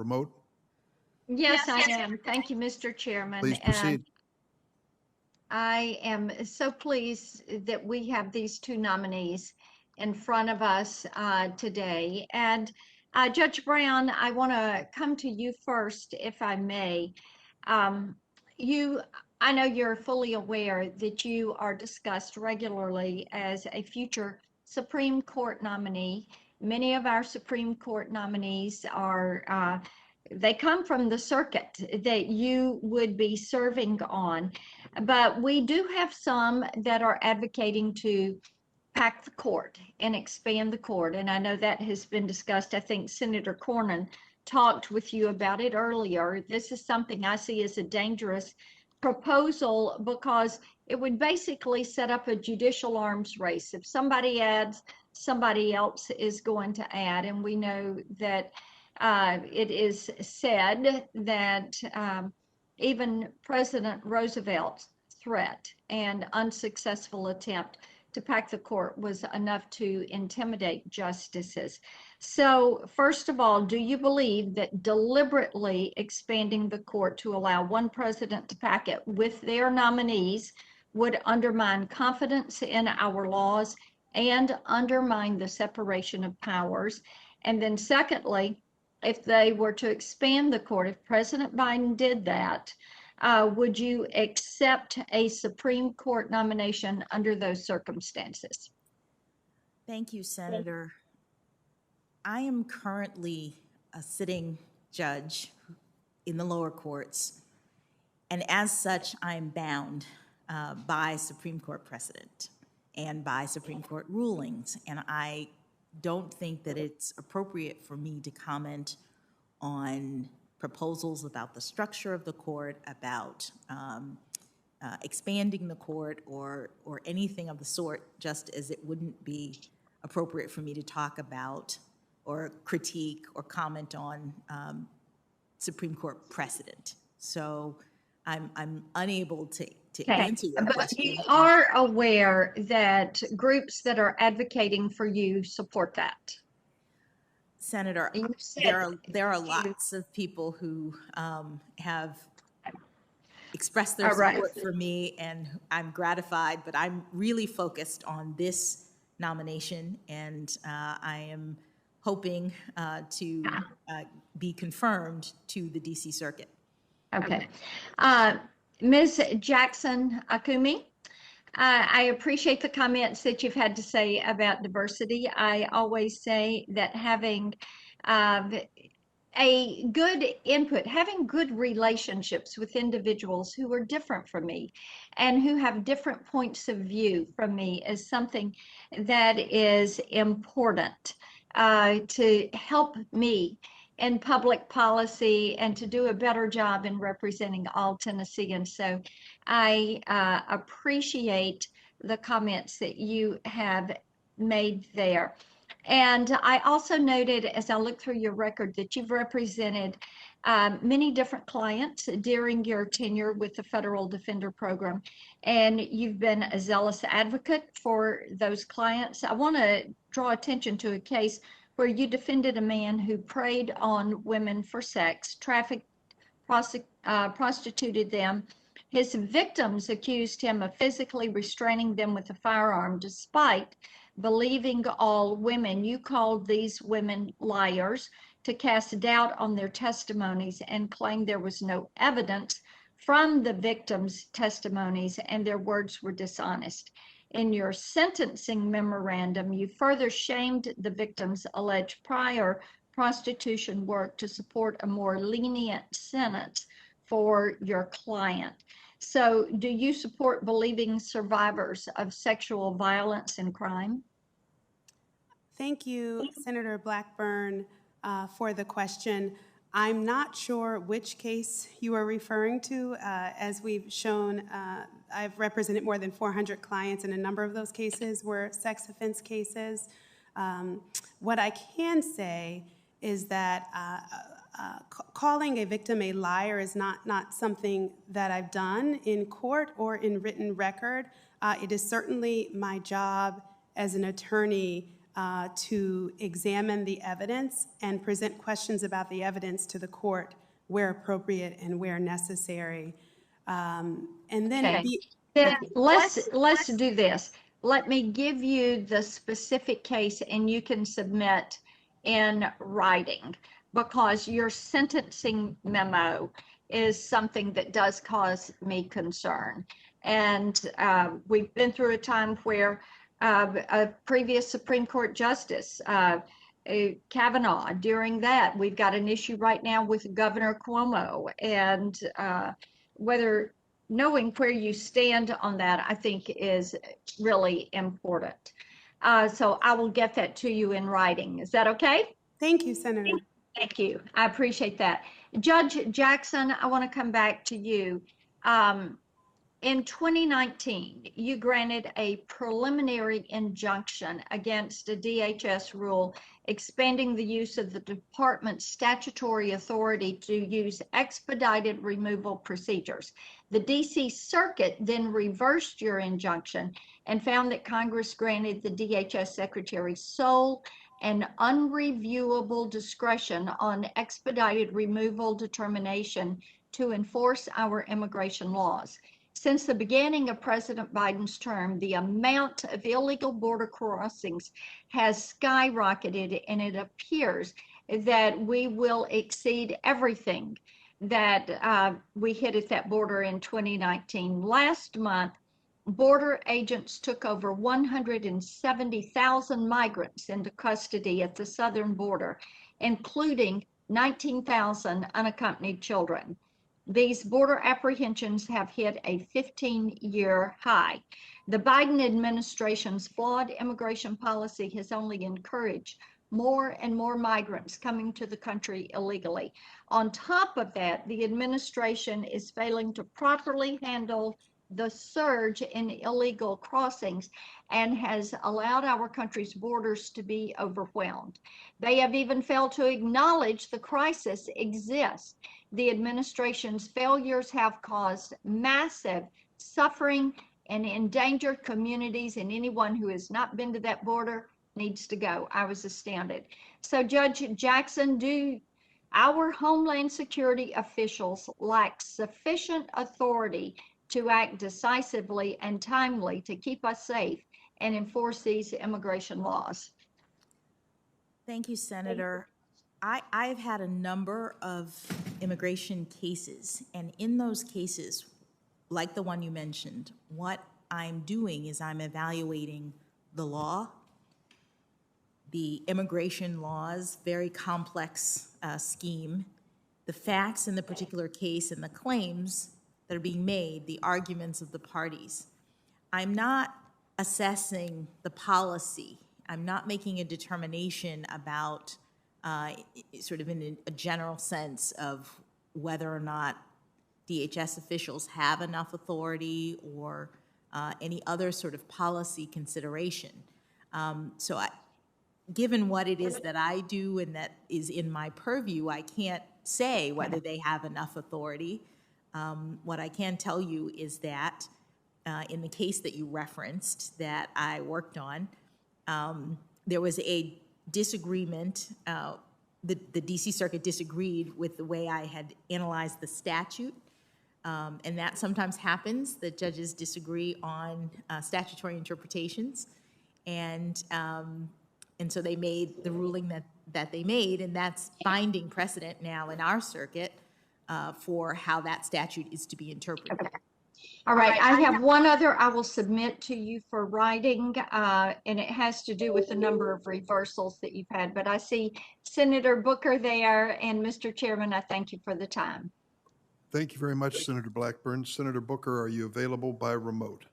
remote? Yes, I am. Thank you, Mr. Chairman. Please proceed. I am so pleased that we have these two nominees in front of us today. And Judge Brown, I want to come to you first, if I may. Um, I know you're fully aware that you are discussed regularly as a future Supreme Court nominee. Many of our Supreme Court nominees are they come from the circuit that you would be serving on. But we do have some that are advocating to pack the court and expand the court. And I know that has been discussed. I think Senator Cornyn talked with you about it earlier. This is something I see as a dangerous proposal because it would basically set up a judicial arms race. If somebody adds, somebody else is going to add. And we know that it is said that even President Roosevelt's threat and unsuccessful attempt to pack the court was enough to intimidate justices. So, first of all, do you believe that deliberately expanding the court to allow one president to pack it with their nominees would undermine confidence in our laws and undermine the separation of powers? And then secondly, if they were to expand the court, if President Biden did that, would you accept a Supreme Court nomination under those circumstances? Thank you, Senator. I am currently a sitting judge in the lower courts, and as such, I'm bound by Supreme Court precedent and by Supreme Court rulings, and I don't think that it's appropriate for me to comment on proposals about the structure of the court, about expanding the court, or anything of the sort, just as it wouldn't be appropriate for me to talk about or critique or comment on Supreme Court precedent. So I'm unable to answer your question. But you are aware that groups that are advocating for you support that? Senator, there are lots of people who have expressed their support for me, and I'm gratified, but I'm really focused on this nomination, and I am hoping to be confirmed to the DC Circuit. Okay. Ms. Jackson Akumi, I appreciate the comments that you've had to say about diversity. I always say that having a good input, having good relationships with individuals who are different from me and who have different points of view from me is something that is important to help me in public policy and to do a better job in representing all Tennesseans. So I appreciate the comments that you have made there. And I also noted, as I looked through your record, that you've represented many different clients during your tenure with the Federal Defender Program, and you've been a zealous advocate for those clients. I want to draw attention to a case where you defended a man who preyed on women for sex, trafficked, prostituted them. His victims accused him of physically restraining them with a firearm, despite believing all women. You called these women liars to cast doubt on their testimonies and claimed there was no evidence from the victims' testimonies and their words were dishonest. In your sentencing memorandum, you further shamed the victims' alleged prior prostitution work to support a more lenient sentence for your client. So do you support believing survivors of sexual violence and crime? Thank you, Senator Blackburn, for the question. I'm not sure which case you are referring to. As we've shown, I've represented more than 400 clients, and a number of those cases were sex offense cases. What I can say is that calling a victim a liar is not something that I've done in court or in written record. It is certainly my job as an attorney to examine the evidence and present questions about the evidence to the court where appropriate and where necessary. And then Okay. Then let's do this. Let me give you the specific case and you can submit in writing, because your sentencing memo is something that does cause me concern. And we've been through a time where a previous Supreme Court Justice, Kavanaugh, during that, we've got an issue right now with Governor Cuomo, and whether knowing where you stand on that, I think, is really important. So I will get that to you in writing. Is that okay? thank you, Senator. Thank you. I appreciate that. Judge Jackson, I want to come back to you. In 2019, you granted a preliminary injunction against a DHS rule expanding the use of the department's statutory authority to use expedited removal procedures. The DC Circuit then reversed your injunction and found that Congress granted the DHS secretary sole and unreviewable discretion on expedited removal determination to enforce our immigration laws. Since the beginning of President Biden's term, the amount of illegal border crossings has skyrocketed, and it appears that we will exceed everything that we hit at that border in 2019. Last month, border agents took over 170,000 migrants into custody at the southern border, including 19,000 unaccompanied children. These border apprehensions have hit a 15-year high. The Biden administration's flawed immigration policy has only encouraged more and more migrants coming to the country illegally. On top of that, the administration is failing to properly handle the surge in illegal crossings and has allowed our country's borders to be overwhelmed. They have even failed to acknowledge the crisis exists. The administration's failures have caused massive suffering and endangered communities, and anyone who has not been to that border needs to go. I was astounded. So, Judge Jackson, do our Homeland Security officials lack sufficient authority to act decisively and timely to keep us safe and enforce these immigration laws? Thank you, Senator. I've had a number of immigration cases, and in those cases, like the one you mentioned, what I'm doing is I'm evaluating the law, the immigration laws, very complex scheme, the facts in the particular case and the claims that are being made, the arguments of the parties. I'm not assessing the policy. I'm not making a determination about sort of in a general sense of whether or not DHS officials have enough authority or any other sort of policy consideration. Given what it is that I do and that is in my purview, I can't say whether they have enough authority. What I can tell you is that in the case that you referenced that I worked on, there was a disagreement. The DC Circuit disagreed with the way I had analyzed the statute, and that sometimes happens, that judges disagree on statutory interpretations, and so they made the ruling that they made, and that's binding precedent now in our circuit for how that statute is to be interpreted. Okay. All right, I have one other I will submit to you for writing, and it has to do with the number of reversals that you've had. But I see Senator Booker there, and Mr. Chairman, I thank you for the time. Thank you very much, Senator Blackburn. Senator Booker, are you available by remote?